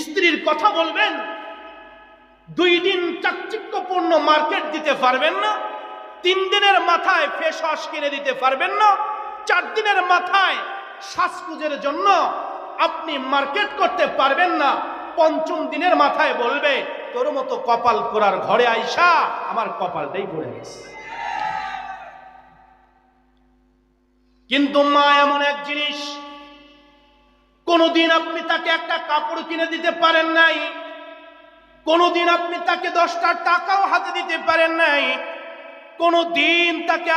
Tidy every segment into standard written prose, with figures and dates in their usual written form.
স্ত্রীর কথা বলবেন, 2 দিন চাকচিক্যপূর্ণ মার্কেট দিতে পারবেন না, 3 দিনের মাথায় ফেস ওয়াশ কিনে দিতে পারবেন না, 4 দিনের মাথায় সাজগুজের জন্য আপনি মার্কেট করতে পারবেন না, 5ম দিনের মাথায় বলবে তোর মতো কপাল পোড়ার ঘরে আইসা আমার কপালটাই পড়ে গেছে। কিন্তু মা এমন এক জিনিস, কোনদিন আপনি তাকে একটা কাপড় কিনে দিতে পারেন নাই, কোনদিন আপনি তাকে 10টা টাকাও হাতে দিতে পারেন নাই, কোনদিন তাকে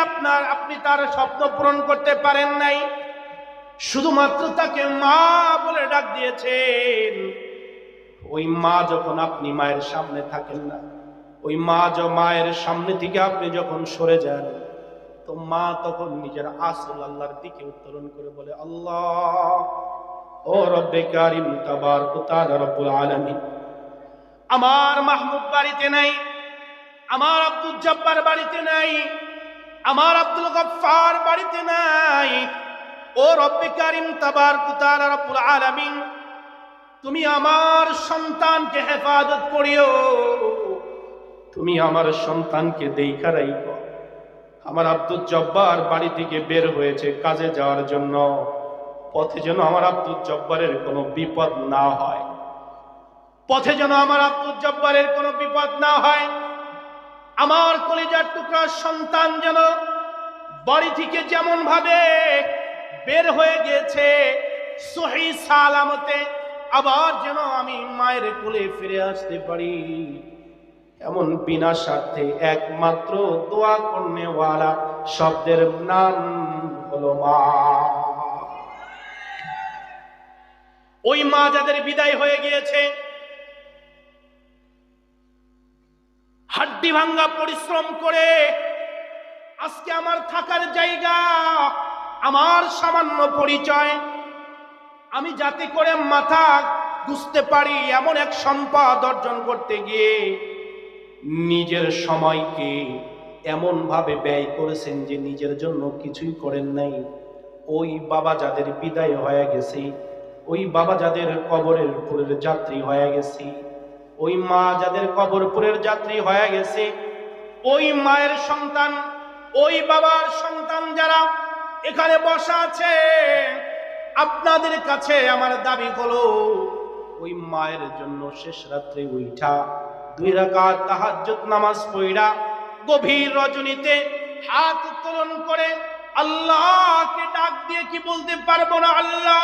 আপনি তার স্বপ্ন পূরণ করতে পারেন নাই। শুধুমাত্র তাকে মা বলে ডাক দিয়েছেন। ওই মা যখন আপনি মায়ের সামনে থাকেন না, ওই মায়ের সামনে থেকে আপনি যখন সরে যান, তো মা তখন নিজের আসল আল্লাহর দিকে উত্তোলন করে বলে, আল্লাহ ও রব্বে কারিম তাবারক ওয়া তাআলা রব্বুল আলামিন, আমার মাহমুদ বাড়িতে নাই, আমার আব্দুল জব্বার বাড়িতে নাই, আমার আব্দুল গফফার বাড়িতে নাই, ও রব্বে কারিম তাবারক ওয়া তাআলা রব্বুল আলামিন, তুমি আমার সন্তানকে হেফাজত করিও, তুমি আমার সন্তানকে দেখা রাখো। আমার আব্দুল জব্বার বাড়ি থেকে বের হয়েছে কাজে যাওয়ার জন্য, পথে যেন আমার আব্দুল জব্বারের কোনো বিপদ না হয়, পথে যেন আমার আব্দুল জব্বারের কোনো বিপদ না হয়। আমার কলিজার টুকরা সন্তান যেন বাড়ি থেকে যেমন ভাবে বের হয়ে গেছে সহি সালামতে, আবার যেন আমি মায়ের কোলে ফিরে আসতে পারি, এমন বিনা স্বার্থে একমাত্র দোয়া করনেওয়ালা শব্দের নাম হলো মা। ওই মা যাদের বিদায় হয়ে গিয়েছে, হাড্ডি ভাঙ্গা পরিশ্রম করে আজকে আমার থাকার জায়গা, আমার সামান্য পরিচয়, আমি যাতে করে মাথা গুছতে পারি এমন এক সম্পদ অর্জন করতে গিয়ে নিজের সময়কে এমন ভাবে ব্যয় করেছেন যে নিজের জন্য কিছুই করেন নাই। ওই বাবা যাদের বিদায় হয়ে গেছে, ওই বাবা যাদের কবরের যাত্রী হয়ে গেছে, ওই মা যাদের কবরপুরের যাত্রী হয়ে গেছে, ওই মায়ের সন্তান, ওই বাবার সন্তান যারা এখানে বসা আছে, আপনাদের কাছে আমার দাবি হলো, ওই মায়ের জন্য শেষ রাত্রে উঠা 2 রাকাত তাহাজ্জুদ নামাজ পড়া গভীর রজনীতে হাত উত্তোলন করে আল্লাহকে ডাক দিয়ে কি বলতে পারবো না, আল্লাহ